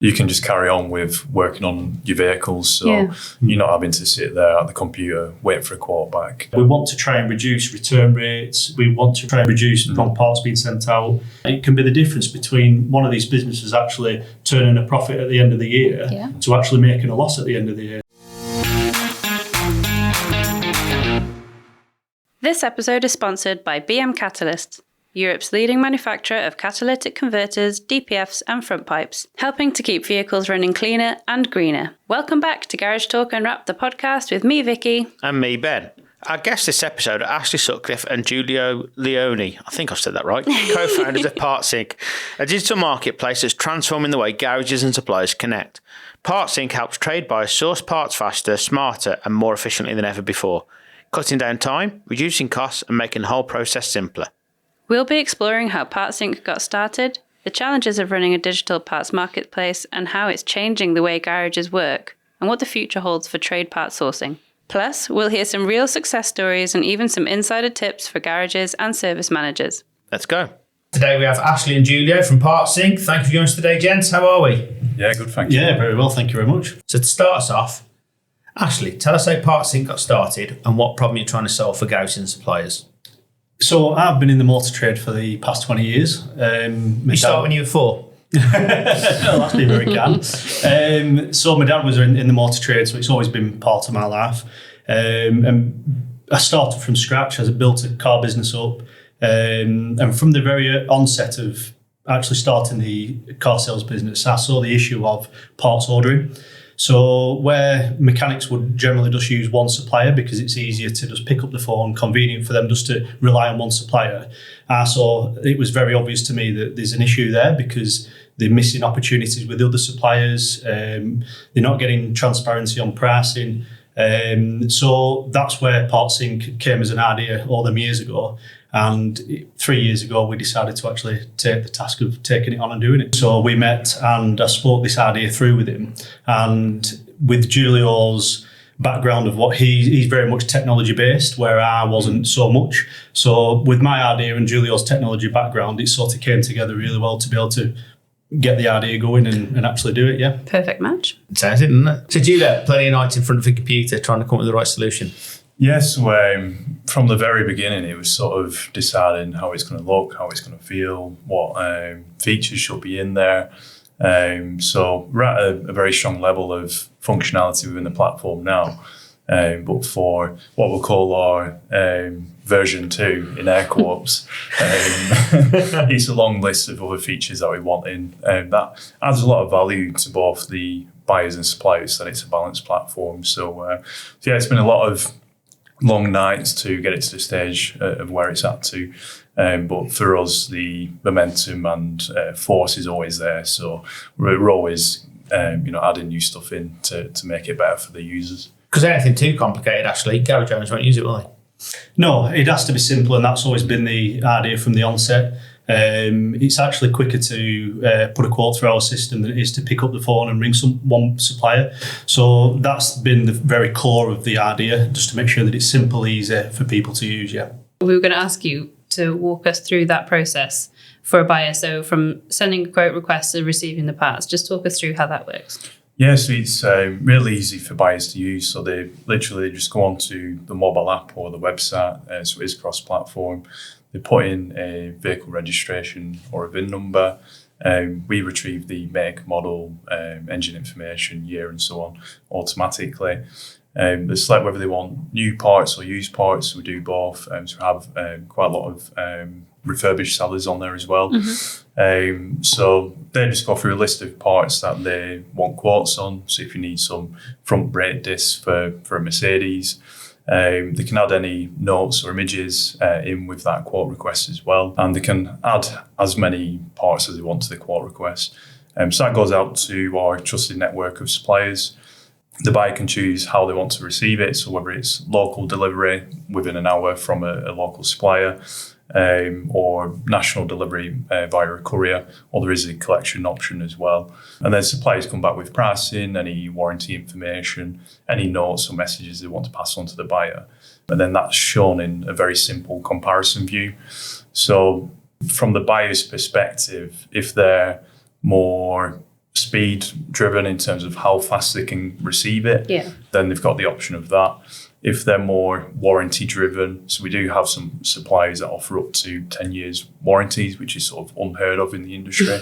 you can just carry on with working on your vehicles. So you're not having to sit there at the computer waiting for a quote back. We want to try and reduce return rates. We want to try and reduce wrong parts being sent out. It can be the difference between one of these businesses actually turning a profit at the end of the year to actually making a loss at the end of the year. This episode is sponsored by BM Catalyst, Europe's leading manufacturer of catalytic converters, DPFs and front pipes, helping to keep vehicles running cleaner and greener. Welcome back to Garage Talk Unwrapped, the podcast with me, Vicky. And me, Ben. Our guests this episode are Ashley Sutcliffe and Giulio Leone, I think I've said that right, co-founders of Partsync, a digital marketplace that's transforming the way garages and suppliers connect. Partsync helps trade buyers source parts faster, smarter and more efficiently than ever before, cutting down time, reducing costs and making the whole process simpler. We'll be exploring how Partsync got started, the challenges of running a digital parts marketplace and how it's changing the way garages work, and what the future holds for trade part sourcing. Plus, we'll hear some real success stories and even some insider tips for garages and service managers. Let's go. Today we have Ashley and Giulio from Partsync. Thank you for joining us today, gents. How are we? Yeah, good, thank you. Yeah, very well, thank you very much. So to start us off, Ashley, tell us how Partsync got started and what problem you're trying to solve for garages and suppliers. So I've been in the motor trade for the past 20 years. You start when you were 4? No, that's been very kind. So my dad was in the motor trade, so it's always been part of my life. And I started from scratch as I built a car business up. And from the very onset of actually starting the car sales business, I saw the issue of parts ordering. So where mechanics would generally just use one supplier because it's easier to just pick up the phone, convenient for them just to rely on one supplier, I saw it was very obvious to me that there's an issue there because they're missing opportunities with other suppliers. They're not getting transparency on pricing. So that's where Partsync came as an idea all them years ago. And 3 years ago, we decided to actually take the task of taking it on and doing it. So we met and I spoke this idea through with him. And with Giulio's background of what he's very much technology based, where I wasn't so much. So with my idea and Giulio's technology background, it sort of came together really well to be able to get the idea going and actually do it, yeah. Perfect match. It sounds it, doesn't it? So Giulio, plenty of nights in front of a computer trying to come up with the right solution. Yes, from the very beginning, it was sort of deciding how it's going to look, how it's going to feel, what features should be in there. So we're at a very strong level of functionality within the platform now. But for what we'll call our version 2, in air quotes, it's a long list of other features that we want in. That adds a lot of value to both the buyers and suppliers, that it's a balanced platform. So yeah, it's been a lot of long nights to get it to the stage of where it's at to. But for us, the momentum and force is always there. So we're always adding new stuff in to make it better for the users. Because anything too complicated, actually, garage owners won't use it, will they? No, it has to be simple, and that's always been the idea from the onset. It's actually quicker to put a quote through our system than it is to pick up the phone and ring one supplier. So that's been the very core of the idea, just to make sure that it's simple, easy for people to use, yeah. We were going to ask you to walk us through that process for a buyer. So from sending a quote request to receiving the parts, just talk us through how that works. Yeah, so it's really easy for buyers to use. So they literally just go onto the mobile app or the website, so it is cross-platform. They put in a vehicle registration or a VIN number. We retrieve the make, model, engine information, year and so on automatically. They select whether they want new parts or used parts. We do both. So we have quite a lot of refurbished sellers on there as well. Mm-hmm. So they just go through a list of parts that they want quotes on. So if you need some front brake discs for a Mercedes, they can add any notes or images in with that quote request as well. And they can add as many parts as they want to the quote request. So that goes out to our trusted network of suppliers. The buyer can choose how they want to receive it. So whether it's local delivery within an hour from a local supplier, or national delivery via a courier, or there is a collection option as well. And then suppliers come back with pricing, any warranty information, any notes or messages they want to pass on to the buyer. And then that's shown in a very simple comparison view. So from the buyer's perspective, if they're more speed driven in terms of how fast they can receive it, then they've got the option of that. If they're more warranty driven, so we do have some suppliers that offer up to 10 years warranties, which is sort of unheard of in the industry.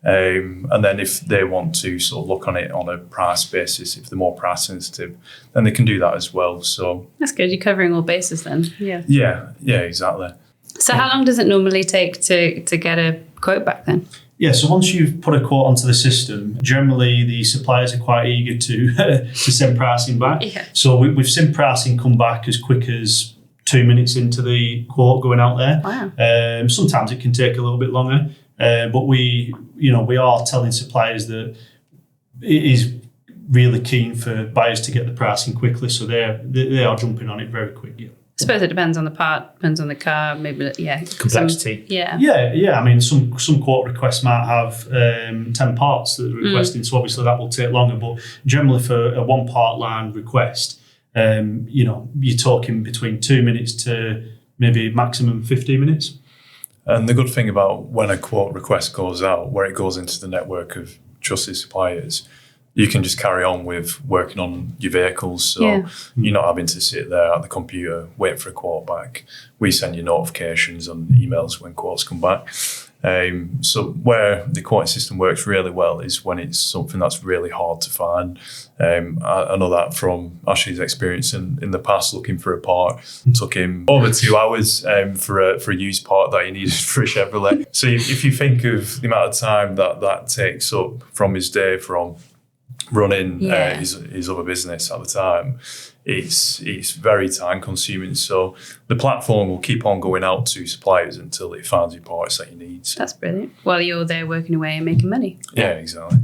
And then if they want to sort of look on it on a price basis, if they're more price sensitive, then they can do that as well. So that's good. You're covering all bases then. Yeah, exactly. So how long does it normally take to get a quote back then? Yeah, so once you've put a quote onto the system, generally the suppliers are quite eager to send pricing back. Yeah. So we've seen pricing come back as quick as 2 minutes into the quote going out there. Wow. Sometimes it can take a little bit longer, but we are telling suppliers that it is really keen for buyers to get the pricing quickly, so they are jumping on it very quick. Yeah. I suppose it depends on the part, depends on the car, maybe, Complexity. Yeah. I mean, some quote requests might have 10 parts that they're requesting, so obviously that will take longer. But generally, for a 1 part line request, you're talking between 2 minutes to maybe maximum 15 minutes. And the good thing about when a quote request goes out, where it goes into the network of trusted suppliers, you can just carry on with working on your vehicles. So you're not having to sit there at the computer waiting for a quote back. We send you notifications on emails when quotes come back. So where the quoting system works really well is when it's something that's really hard to find. I know that from Ashley's experience in the past looking for a part. It took him over 2 hours for a used part that he needed for a Chevrolet. So if you think of the amount of time that takes up from his day from running his other business at the time, it's very time consuming. So the platform will keep on going out to suppliers until it finds you parts that you need. That's brilliant. While you're there working away and making money. Yeah, exactly.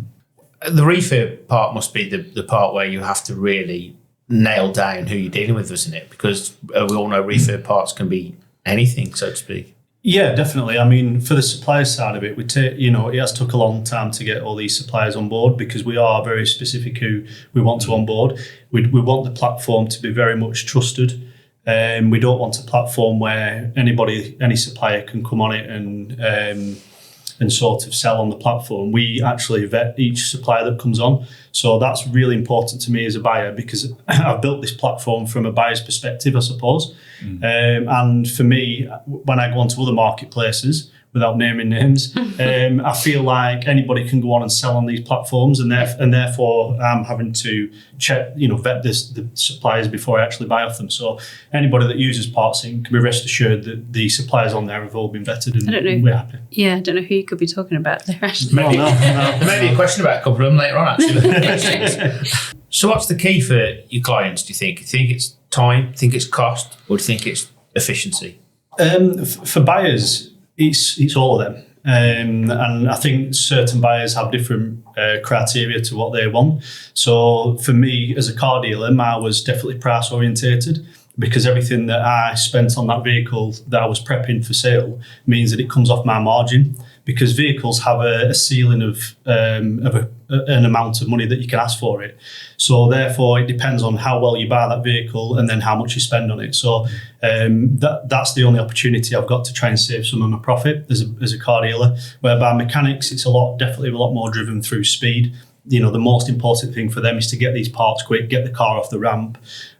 The refurb part must be the part where you have to really nail down who you're dealing with, isn't it? Because we all know refurb parts can be anything, so to speak. Yeah, definitely. I mean, for the supplier side of it, it has took a long time to get all these suppliers on board because we are very specific who we want to onboard. We want the platform to be very much trusted. We don't want a platform where any supplier can come on it and sort of sell on the platform. We actually vet each supplier that comes on. So that's really important to me as a buyer because I've built this platform from a buyer's perspective, I suppose. And for me, when I go onto other marketplaces, without naming names, I feel like anybody can go on and sell on these platforms, and therefore I'm having to check, vet the suppliers before I actually buy off them. So anybody that uses Partsync can be rest assured that the suppliers on there have all been vetted, and we're happy. Yeah, I don't know who you could be talking about there, actually. Maybe a question about a couple of them later on, actually. So what's the key for your clients, do you think? Do you think it's time, do you think it's cost, or do you think it's efficiency? For buyers, it's all of them. And I think certain buyers have different criteria to what they want. So for me, as a car dealer, mine was definitely price orientated because everything that I spent on that vehicle that I was prepping for sale means that it comes off my margin, because vehicles have a ceiling of an amount of money that you can ask for it. So therefore, it depends on how well you buy that vehicle and then how much you spend on it. So that's the only opportunity I've got to try and save some of my profit as a car dealer. Whereby mechanics, it's definitely a lot more driven through speed. The most important thing for them is to get these parts quick, get the car off the ramp,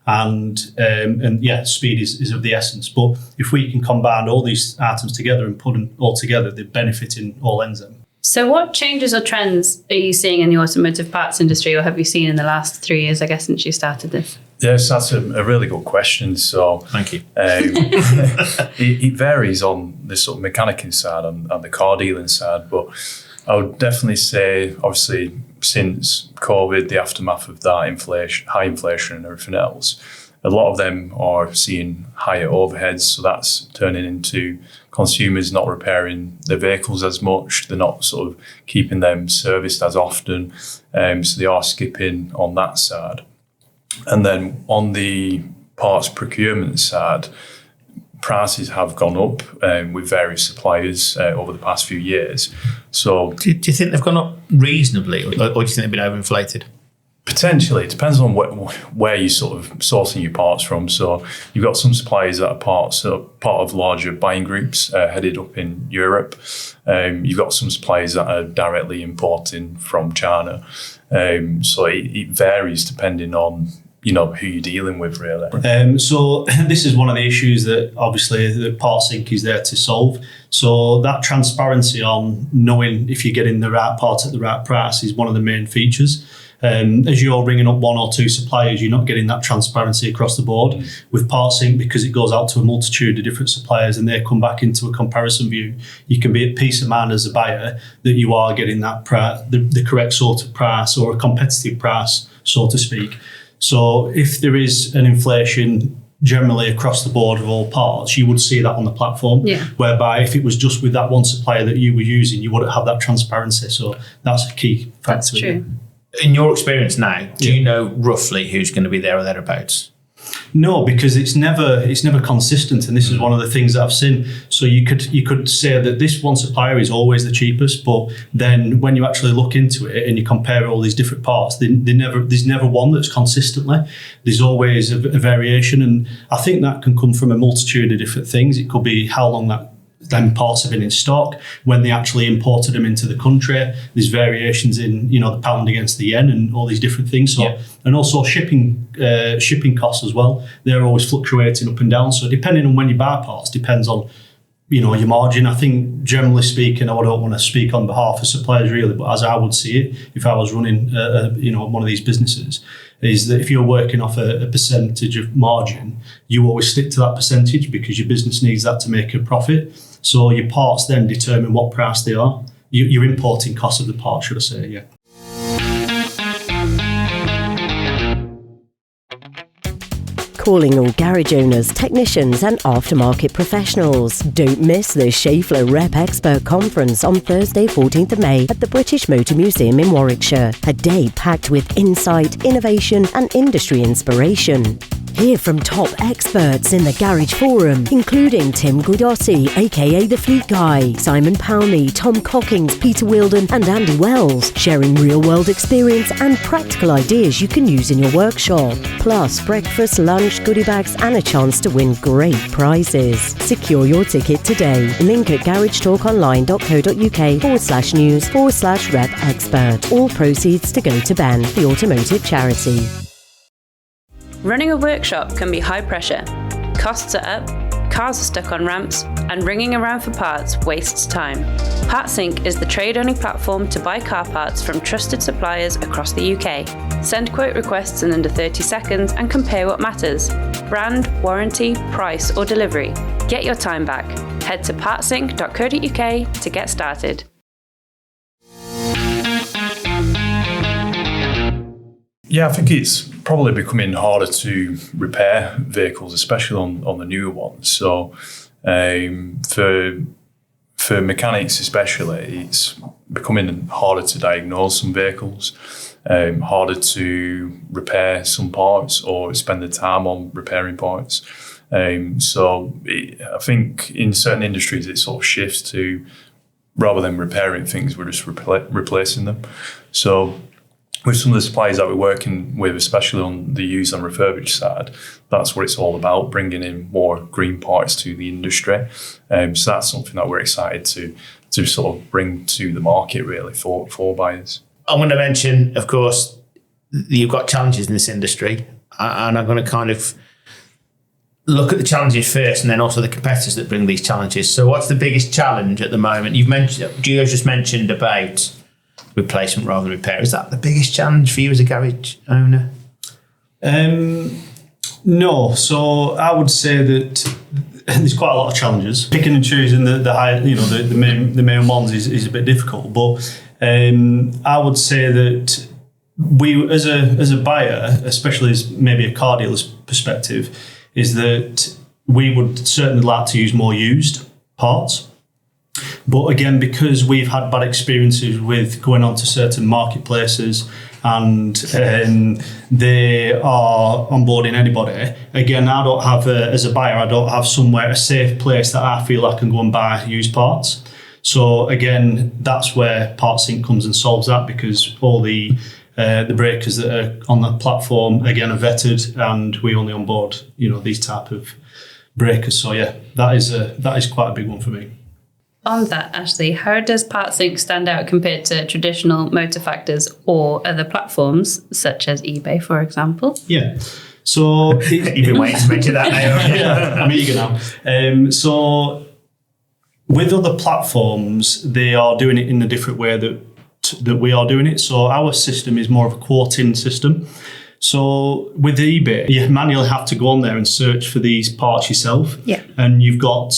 and speed is of the essence. But if we can combine all these items together and put them all together, they benefit in all ends of them. So what changes or trends are you seeing in the automotive parts industry, or have you seen in the last 3 years, I guess, since you started this? Yes, that's a really good question. So thank you. It varies on the sort of mechanicking side and the car dealing side, but I would definitely say, obviously, since COVID, the aftermath of that high inflation and everything else, a lot of them are seeing higher overheads. So that's turning into consumers not repairing their vehicles as much. They're not sort of keeping them serviced as often. So they are skipping on that side. And then on the parts procurement side, prices have gone up with various suppliers over the past few years. So do you think they've gone up reasonably, or do you think they've been overinflated? Potentially, it depends on where you're sort of sourcing your parts from. So you've got some suppliers that are part of larger buying groups headed up in Europe. You've got some suppliers that are directly importing from China. So it varies depending on who you're dealing with, really. So this is one of the issues that obviously the Partsync is there to solve. So that transparency on knowing if you're getting the right part at the right price is one of the main features. As you're ringing up one or two suppliers, you're not getting that transparency across the board. With Partsync, because it goes out to a multitude of different suppliers and they come back into a comparison view, you can be at peace of mind as a buyer that you are getting that the correct sort of price or a competitive price, so to speak. So if there is an inflation generally across the board of all parts, you would see that on the platform. Yeah. Whereby if it was just with that one supplier that you were using, you wouldn't have that transparency. So that's a key factor. That's true. In your experience now, do you know roughly who's going to be there or thereabouts? No, because it's never consistent, and this is one of the things that I've seen. So you could say that this one supplier is always the cheapest, but then when you actually look into it and you compare all these different parts, there's never one that's consistently. There's always a variation, and I think that can come from a multitude of different things. It could be how long them parts have been in stock, when they actually imported them into the country. There's variations in the pound against the yen and all these different things. So and also shipping costs as well. They're always fluctuating up and down. So depending on when you buy parts, depends on your margin. I think generally speaking, I don't want to speak on behalf of suppliers really, but as I would see it, if I was running one of these businesses, is that if you're working off a percentage of margin, you always stick to that percentage because your business needs that to make a profit. So your parts then determine what price they are. Your importing cost of the part, should I say, yeah. Calling all garage owners, technicians and aftermarket professionals. Don't miss the Schaeffler Rep Expert Conference on Thursday, 14th of May at the British Motor Museum in Warwickshire. A day packed with insight, innovation and industry inspiration. Hear from top experts in the Garage Forum, including Tim Guidotti, aka The Fleet Guy, Simon Palmy, Tom Cockings, Peter Wilden and Andy Wells, sharing real-world experience and practical ideas you can use in your workshop. Plus, breakfast, lunch, goodie bags and a chance to win great prizes. Secure your ticket today. Link at garagetalkonline.co.uk/news/rep expert. All proceeds to go to Ben, the automotive charity. Running a workshop can be high pressure. Costs are up, cars are stuck on ramps, and ringing around for parts wastes time. Partsync is the trade-only platform to buy car parts from trusted suppliers across the UK. Send quote requests in under 30 seconds and compare what matters: brand, warranty, price, or delivery. Get your time back. Head to partsync.co.uk to get started. Yeah, I think it's probably becoming harder to repair vehicles, especially on the newer ones. So for mechanics especially, it's becoming harder to diagnose some vehicles, harder to repair some parts or spend the time on repairing parts. I think in certain industries it sort of shifts to, rather than repairing things, we're just replacing them. So with some of the suppliers that we're working with, especially on the used and refurbished side, that's what it's all about, bringing in more green parts to the industry. So that's something that we're excited to sort of bring to the market really for buyers. I'm going to mention, of course, you've got challenges in this industry, and I'm going to kind of look at the challenges first and then also the competitors that bring these challenges. So what's the biggest challenge at the moment? Giulio's just mentioned about replacement rather than repair. Is that the biggest challenge for you as a garage owner? No. So I would say that there's quite a lot of challenges. Picking and choosing the high, the main ones is a bit difficult. But I would say that we, as a buyer, especially as maybe a car dealer's perspective, is that we would certainly like to use more used parts. But again, because we've had bad experiences with going on to certain marketplaces and they are onboarding anybody, again, I don't have, as a buyer, I don't have somewhere, a safe place that I feel I can go and buy used parts. So again, that's where Partsync comes and solves that, because all the breakers that are on the platform again are vetted, and we only onboard these type of breakers. So yeah, that is quite a big one for me. On that, Ashley, how does Partsync stand out compared to traditional motor factors or other platforms such as eBay, for example? Yeah. So You've been waiting to mention that now. Yeah, I'm eager now. So with other platforms, they are doing it in a different way that we are doing it. So our system is more of a quoting system. So with eBay, you manually have to go on there and search for these parts yourself. Yeah. And you've got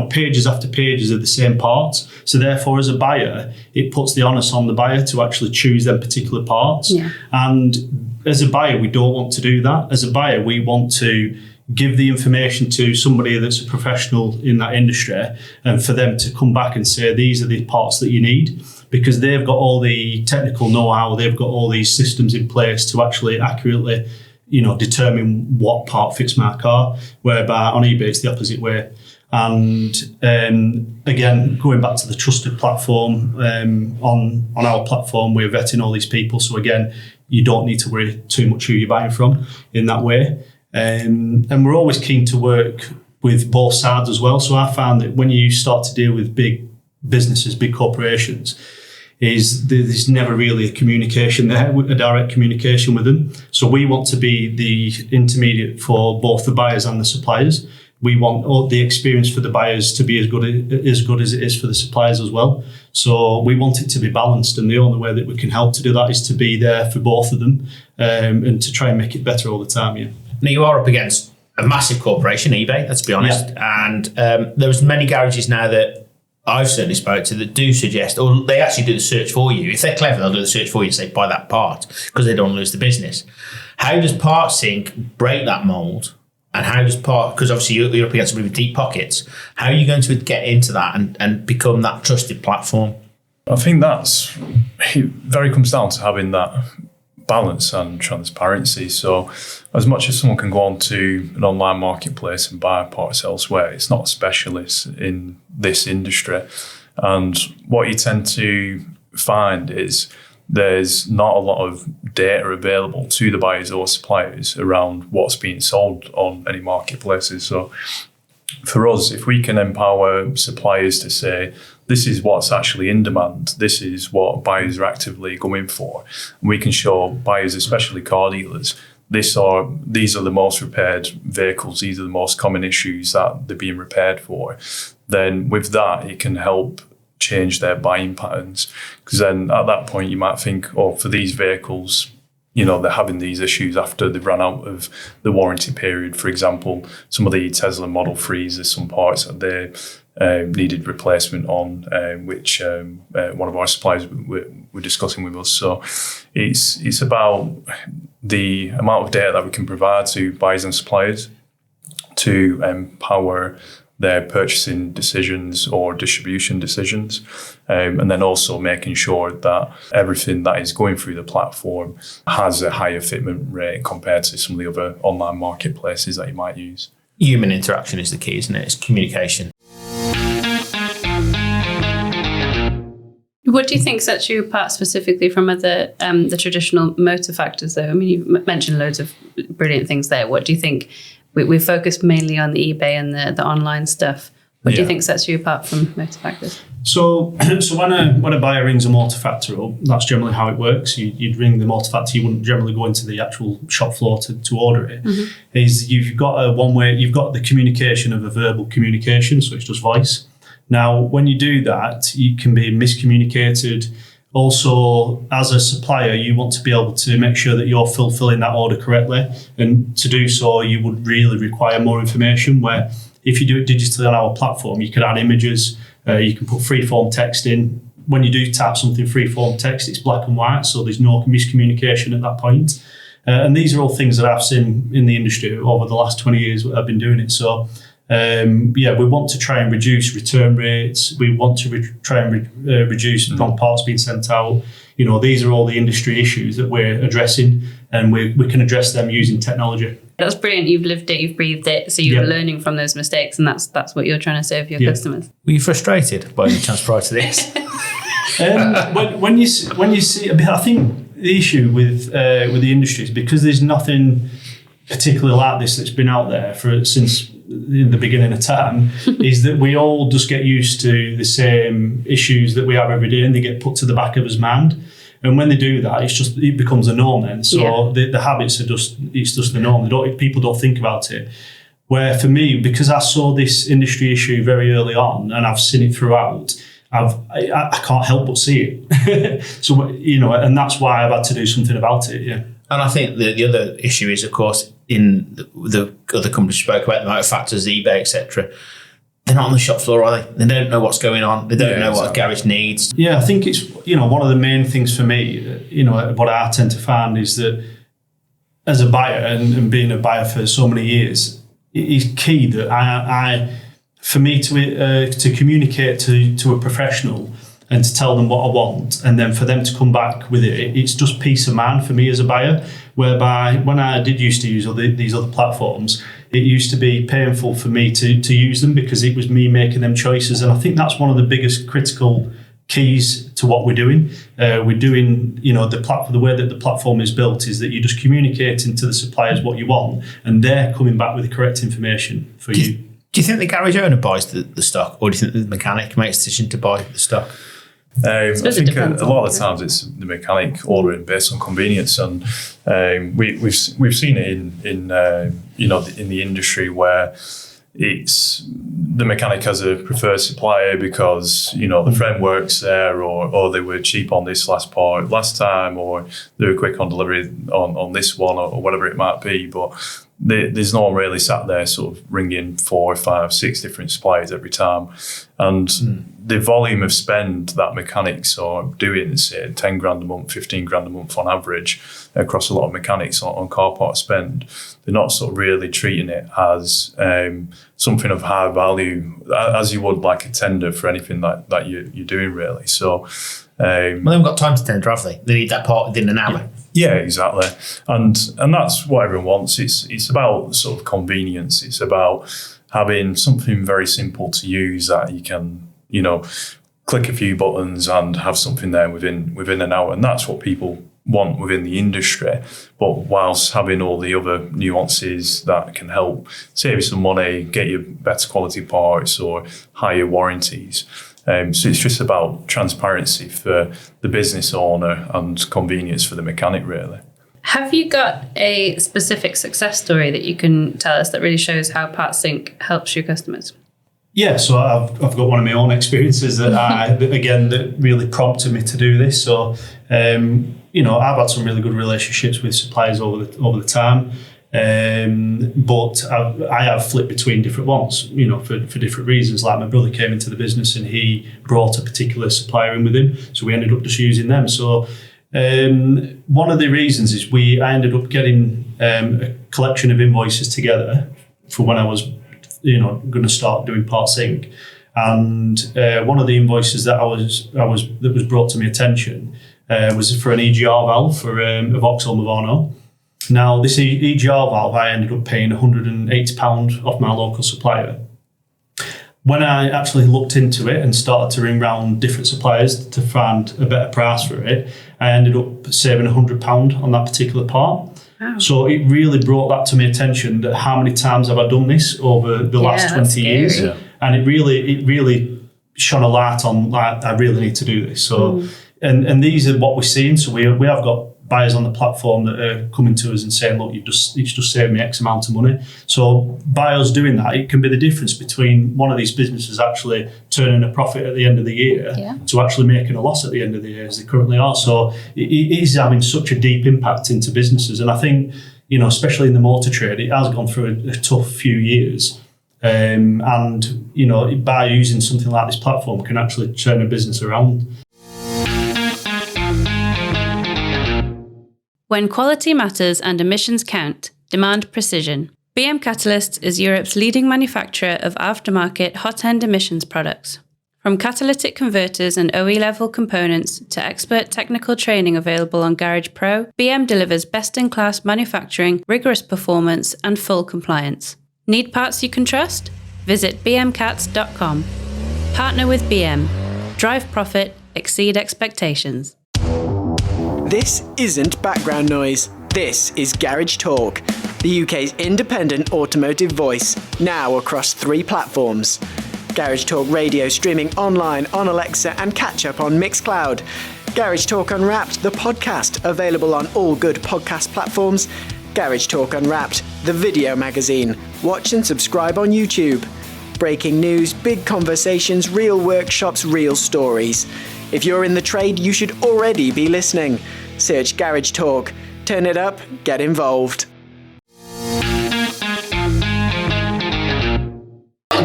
pages after pages of the same parts. So therefore, as a buyer, it puts the onus on the buyer to actually choose them particular parts. Yeah. And as a buyer, we don't want to do that. As a buyer, we want to give the information to somebody that's a professional in that industry, and for them to come back and say, these are the parts that you need, because they've got all the technical know-how, they've got all these systems in place to actually accurately, determine what part fits my car, whereby on eBay it's the opposite way. And again, going back to the trusted platform, on our platform, we're vetting all these people. So again, you don't need to worry too much who you're buying from in that way. And we're always keen to work with both sides as well. So I found that when you start to deal with big businesses, big corporations, there's never really a communication there, a direct communication with them. So we want to be the intermediate for both the buyers and the suppliers. We want all the experience for the buyers to be as good as it is for the suppliers as well. So we want it to be balanced, and the only way that we can help to do that is to be there for both of them, and to try and make it better all the time. Yeah. Now you are up against a massive corporation, eBay, let's be honest. Yeah. And there's many garages now that I've certainly spoke to that do suggest, or they actually do the search for you. If they're clever, they'll do the search for you and say, buy that part, because they don't want to lose the business. How does Partsync break that mould? And how does because obviously you're up against some really deep pockets, how are you going to get into that and become that trusted platform? I think it very comes down to having that balance and transparency. So as much as someone can go on to an online marketplace and buy parts elsewhere, it's not a specialist in this industry. And what you tend to find is there's not a lot of data available to the buyers or suppliers around what's being sold on any marketplaces. So for us, if we can empower suppliers to say, this is what's actually in demand, this is what buyers are actively going for, and we can show buyers, especially car dealers, these are the most repaired vehicles, these are the most common issues that they're being repaired for, then with that, it can help change their buying patterns. Because then at that point, you might think, for these vehicles, they're having these issues after they've run out of the warranty period. For example, some of the Tesla Model 3s, there's some parts that they needed replacement on, which one of our suppliers were discussing with us. So it's about the amount of data that we can provide to buyers and suppliers to empower their purchasing decisions or distribution decisions, and then also making sure that everything that is going through the platform has a higher fitment rate compared to some of the other online marketplaces that you might use. Human interaction is the key, isn't it? It's communication. What do you think sets you apart specifically from other the traditional motor factors, though? I mean, you've mentioned loads of brilliant things there. What do you think? We focused mainly on the eBay and the online stuff. What do you think sets you apart from motor factors? So when a buyer rings a motor factor up, that's generally how it works. You'd ring the motor factor. You wouldn't generally go into the actual shop floor to order it. Mm-hmm. You've got you've got the communication of a verbal communication, so it's just voice. Now, when you do that, you can be miscommunicated. Also, as a supplier, you want to be able to make sure that you're fulfilling that order correctly. And to do so, you would really require more information, where if you do it digitally on our platform, you can add images, you can put free-form text in. When you do type something free-form text, it's black and white, so there's no miscommunication at that point. And these are all things that I've seen in the industry over the last 20 years that I've been doing it. So we want to try and reduce return rates. We want to try and reduce wrong parts being sent out. These are all the industry issues that we're addressing, and we can address them using technology. That's brilliant. You've lived it, you've breathed it, so you're learning from those mistakes, and that's what you're trying to serve your customers. Were you frustrated by any chance prior to this? When you see, I think the issue with the industry is because there's nothing particularly like this that's been out there since the beginning of time, is that we all just get used to the same issues that we have every day, and they get put to the back of us mind. And when they do that, it becomes a norm then. So the habits are it's just the norm. People don't think about it. Where for me, because I saw this industry issue very early on and I've seen it throughout, I can't help but see it. So, and that's why I've had to do something about it, yeah. And I think the other issue is, of course, in the other companies you spoke about, the motor factors, eBay, etc., they're not on the shop floor, are they? They don't know what's going on. They don't know what a garage needs. Yeah, I think it's, one of the main things for me, what I tend to find is that as a buyer and being a buyer for so many years, it is key that for me to communicate to a professional and to tell them what I want, and then for them to come back with it, it's just peace of mind for me as a buyer, whereby when I did used to use these other platforms, it used to be painful for me to use them because it was me making them choices. And I think that's one of the biggest critical keys to what we're doing. We're doing, the way that the platform is built is that you're just communicating to the suppliers what you want, and they're coming back with the correct information for you. Do you think the garage owner buys the stock, or do you think the mechanic makes a decision to buy the stock? I think a lot of the times it's the mechanic ordering based on convenience, and we've seen it in the industry where it's the mechanic has a preferred supplier because the friend works there, or they were cheap on this last part last time, or they were quick on delivery on this one, or whatever it might be. But there's no one really sat there sort of ringing 4, 5, 6 different suppliers every time, and the volume of spend that mechanics are doing, say 10 grand a month, 15 grand a month on average across a lot of mechanics on car part spend, they're not sort of really treating it as something of high value as you would like a tender for anything that you're doing really. So they haven't got time to tender, have they? They need that part within an hour. Yeah, exactly. And that's what everyone wants. It's about sort of convenience. It's about having something very simple to use that you can, click a few buttons and have something there within an hour. And that's what people want within the industry. But whilst having all the other nuances that can help save you some money, get you better quality parts or higher warranties. So it's just about transparency for the business owner and convenience for the mechanic, really. Have you got a specific success story that you can tell us that really shows how Partsync helps your customers? Yeah, so I've got one of my own experiences that really prompted me to do this. So, I've had some really good relationships with suppliers over the time. But I have flipped between different ones, for different reasons. Like my brother came into the business and he brought a particular supplier in with him, so we ended up just using them. So one of the reasons is I ended up getting a collection of invoices together for when I was, going to start doing Partsync. And one of the invoices that was brought to my attention was for an EGR valve for a Vauxhall Movano. Now, this EGR valve, I ended up paying £180 off my local supplier. When I actually looked into it and started to ring round different suppliers to find a better price for it, I ended up saving £100 on that particular part. Wow. So it really brought that to my attention, that how many times have I done this over the last 20 years? Yeah. And it really shone a light on, like, I really need to do this. So, and these are what we're seeing. So we have got buyers on the platform that are coming to us and saying, look, it's just saved me X amount of money. So by us doing that, it can be the difference between one of these businesses actually turning a profit at the end of the year to actually making a loss at the end of the year, as they currently are. So it is having such a deep impact into businesses. And I think, especially in the motor trade, it has gone through a tough few years. And by using something like this platform can actually turn a business around. When quality matters and emissions count, demand precision. BM Catalysts is Europe's leading manufacturer of aftermarket hot-end emissions products. From catalytic converters and OE-level components to expert technical training available on Garage Pro, BM delivers best-in-class manufacturing, rigorous performance, and full compliance. Need parts you can trust? Visit bmcats.com. Partner with BM. Drive profit, exceed expectations. This isn't background noise. This is Garage Talk, the UK's independent automotive voice, now across 3 platforms. Garage Talk Radio streaming online on Alexa and catch up on Mixcloud. Garage Talk Unwrapped, the podcast, available on all good podcast platforms. Garage Talk Unwrapped, the video magazine. Watch and subscribe on YouTube. Breaking news, big conversations, real workshops, real stories. If you're in the trade, you should already be listening. Search Garage Talk. Turn it up, get involved.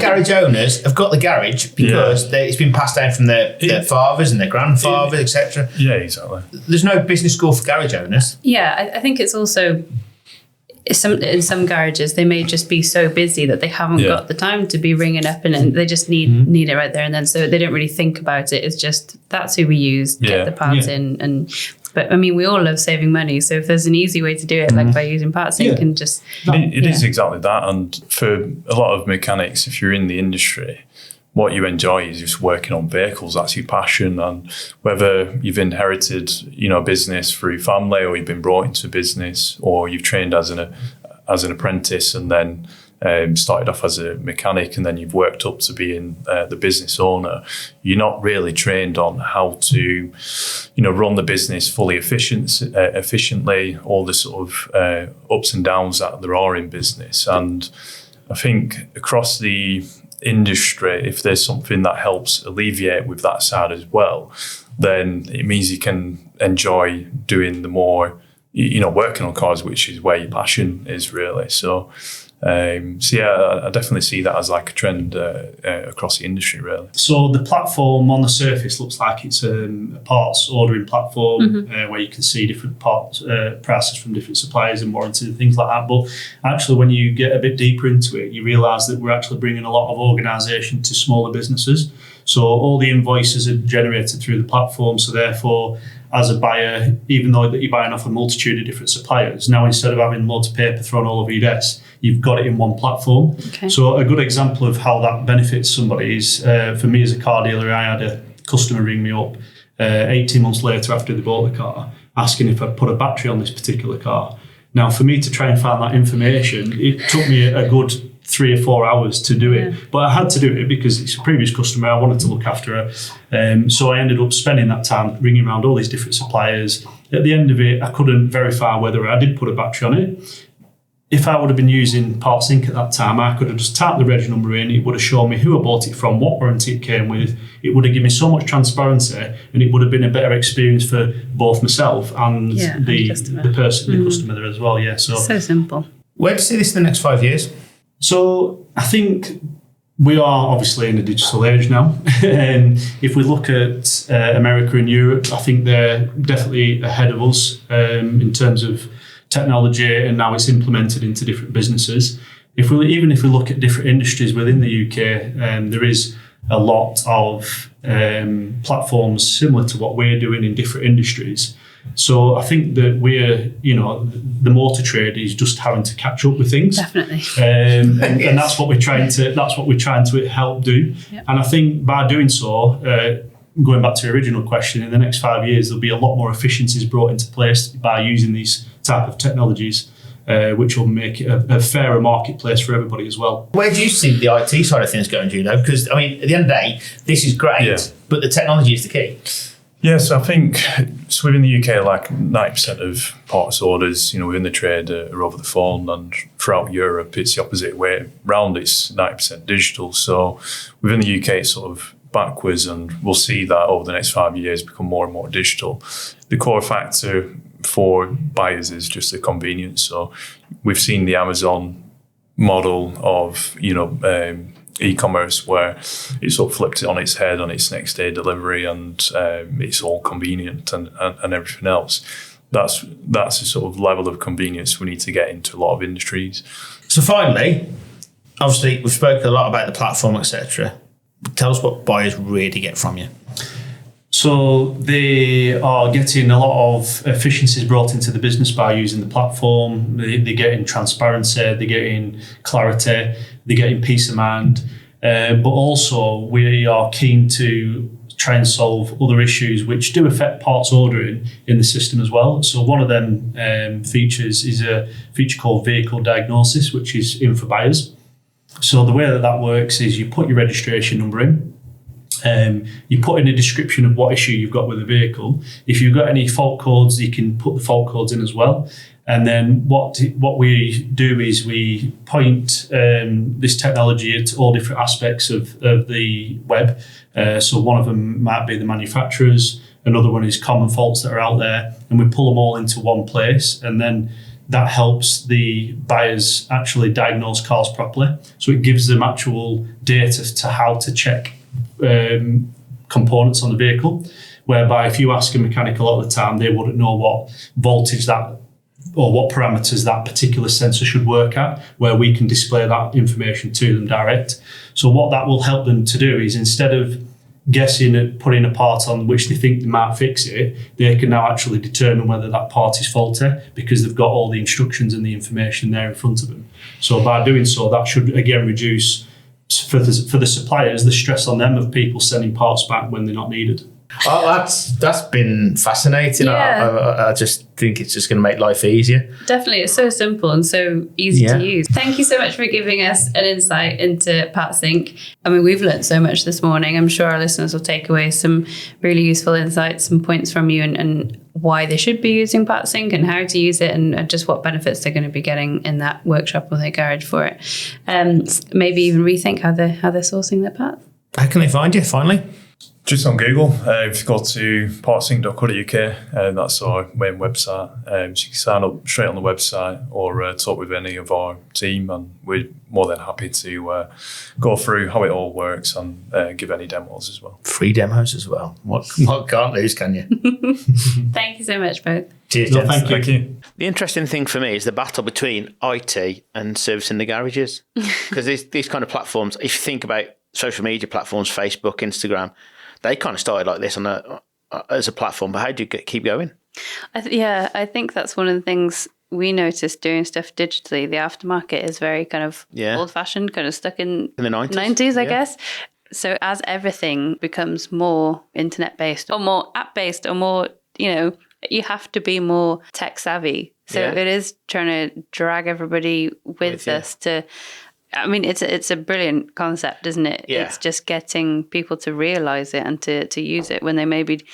Garage owners have got the garage because it's been passed down from their fathers and their grandfathers, etc. Yeah, exactly. There's no business school for garage owners. Yeah, I think it's also in some garages they may just be so busy that they haven't got the time to be ringing up and they just need it right there and then, so they don't really think about it. It's just that's who we use, get the parts in. But I mean, we all love saving money. So if there's an easy way to do it, like by using Partsync and just... It is exactly that. And for a lot of mechanics, if you're in the industry, what you enjoy is just working on vehicles. That's your passion. And whether you've inherited, a business through family, or you've been brought into business, or you've trained as an apprentice and then started off as a mechanic and then you've worked up to being the business owner, you're not really trained on how to, run the business fully efficiently, all the sort of ups and downs that there are in business. And I think across the industry, if there's something that helps alleviate with that side as well, then it means you can enjoy doing the more, working on cars, which is where your passion is really. So I definitely see that as like a trend across the industry, really. So the platform on the surface looks like it's a parts ordering platform where you can see different parts prices from different suppliers and warranties and things like that. But actually, when you get a bit deeper into it, you realise that we're actually bringing a lot of organisation to smaller businesses. So all the invoices are generated through the platform. So therefore, as a buyer, even though that you're buying off a multitude of different suppliers, now instead of having loads of paper thrown all over your desk, you've got it in one platform. Okay. So a good example of how that benefits somebody is, for me as a car dealer, I had a customer ring me up 18 months later after they bought the car, asking if I'd put a battery on this particular car. Now, for me to try and find that information, it took me a good 3 or 4 hours to do it. But I had to do it because it's a previous customer. I wanted to look after her. So I ended up spending that time ringing around all these different suppliers. At the end of it, I couldn't verify whether I did put a battery on it. If I would have been using Partsync at that time, I could have just typed the reg number in. It would have shown me who I bought it from, what warranty it came with. It would have given me so much transparency, and it would have been a better experience for both myself and the person, the customer there as well. Yeah, so simple. Where do you see this in the next 5 years? So I think we are obviously in a digital age now. And if we look at America and Europe, I think they're definitely ahead of us in terms of technology, and now it's implemented into different businesses. If we look at different industries within the UK, there is a lot of platforms similar to what we're doing in different industries. So I think that we're, the motor trade is just having to catch up with things. Definitely. And that's what we're trying to help do. Yep. And I think by doing so, going back to your original question, in the next 5 years, there'll be a lot more efficiencies brought into place by using these type of technologies, which will make it a fairer marketplace for everybody as well. Where do you see the IT side of things going, Giulio? Because, at the end of the day, this is great, but the technology is the key. Yes, I think so within the UK, like 90% of parts orders, within the trade are over the phone, and throughout Europe, it's the opposite way round. It's 90% digital. So within the UK, it's sort of backwards, and we'll see that over the next 5 years become more and more digital. The core factor for buyers is just the convenience. So we've seen the Amazon model of, e-commerce where it's sort of flipped it on its head on its next day delivery, and it's all convenient and everything else. That's the sort of level of convenience we need to get into a lot of industries. So finally, obviously we've spoken a lot about the platform, etc. Tell us what buyers really get from you. So they are getting a lot of efficiencies brought into the business by using the platform. They're getting transparency, they're getting clarity, they're getting peace of mind. But also we are keen to try and solve other issues which do affect parts ordering in the system as well. So one of them features is a feature called vehicle diagnosis, which is in for buyers. So the way that works is you put your registration number in. You put in a description of what issue you've got with the vehicle. If you've got any fault codes, you can put the fault codes in as well. And then what we do is we point this technology at all different aspects of the web. So one of them might be the manufacturers, another one is common faults that are out there, and we pull them all into one place, and then that helps the buyers actually diagnose cars properly. So it gives them actual data to how to check components on the vehicle, whereby if you ask a mechanic a lot of the time, they wouldn't know what voltage that or what parameters that particular sensor should work at, where we can display that information to them direct. So what that will help them to do is, instead of guessing at putting a part on which they think they might fix it, they can now actually determine whether that part is faulty because they've got all the instructions and the information there in front of them. So by doing so, that should again reduce for the suppliers the stress on them of people sending parts back when they're not needed. Oh, that's been fascinating. Yeah. I just think it's just going to make life easier. Definitely. It's so simple and so easy to use. Thank you so much for giving us an insight into Partsync. I mean, we've learned so much this morning. I'm sure our listeners will take away some really useful insights and points from you, and why they should be using Partsync and how to use it, and just what benefits they're going to be getting in that workshop or their garage for it. Maybe even rethink how they're sourcing their parts. How can they find you, finally? Just on Google, if you go to partsync.co.uk, that's our main website. So you can sign up straight on the website or talk with any of our team, and we're more than happy to go through how it all works and give any demos as well. Free demos as well. What can't lose, can you? Thank you so much, both. Cheers, No, gents. thank you. The interesting thing for me is the battle between IT and servicing the garages. Because these kind of platforms, if you think about social media platforms, Facebook, Instagram, they kind of started like this as a platform, but how do you keep going? I think that's one of the things we noticed doing stuff digitally. The aftermarket is very kind of old-fashioned, kind of stuck in the 90s, I guess. So as everything becomes more internet-based or more app-based or more, you have to be more tech-savvy. So it is trying to drag everybody with us to... I mean, it's a brilliant concept, isn't it? Yeah. It's just getting people to realise it and to use it when they maybe,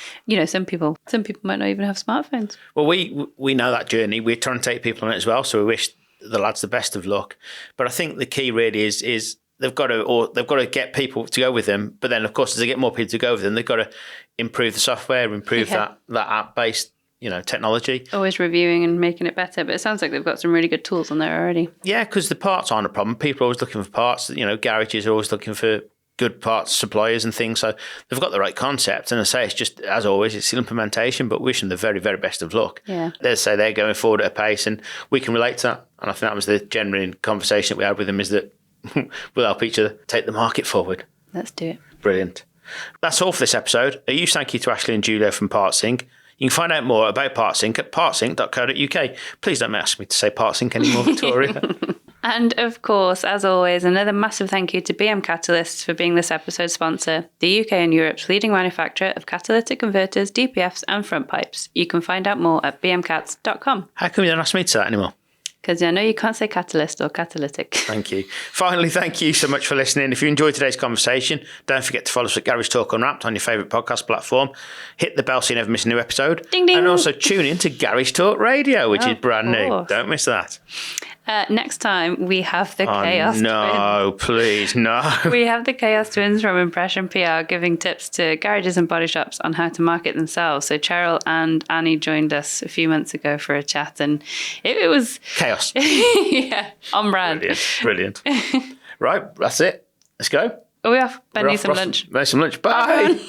some people might not even have smartphones. Well, we know that journey. We're trying to take people on it as well, so we wish the lads the best of luck. But I think the key really is they've got to get people to go with them. But then, of course, as they get more people to go with them, they've got to improve the software, improve that app-based technology. Always reviewing and making it better, but it sounds like they've got some really good tools on there already. Yeah, because the parts aren't a problem. People are always looking for parts. Garages are always looking for good parts suppliers and things. So they've got the right concept. And I say it's just, as always, it's implementation, but wish them the very, very best of luck. Yeah. They say they're going forward at a pace, and we can relate to that. And I think that was the genuine conversation that we had with them, is that we'll help each other take the market forward. Let's do it. Brilliant. That's all for this episode. A huge thank you to Ashley and Giulio from Partsync. You can find out more about Partsync at partsync.co.uk. Please don't ask me to say Partsync anymore, Victoria. And of course, as always, another massive thank you to BM Catalysts for being this episode's sponsor, the UK and Europe's leading manufacturer of catalytic converters, DPFs and front pipes. You can find out more at bmcats.com. How come you don't ask me to say that anymore? Because I know you can't say catalyst or catalytic. Thank you. Finally, thank you so much for listening. If you enjoyed today's conversation, don't forget to follow us at Garage Talk Unwrapped on your favourite podcast platform. Hit the bell so you never miss a new episode. Ding, ding. And also tune in to Garage Talk Radio, which is brand new. course. Don't miss that. Next time, we have the Chaos Twins. No, please, no. We have the Chaos Twins from Impression PR giving tips to garages and body shops on how to market themselves. So Cheryl and Annie joined us a few months ago for a chat, and it was... Chaos. Yeah, on brand. Brilliant. Right, that's it. Let's go. Are we off? Ben We're needs off. some lunch. Ben needs some lunch. Bye.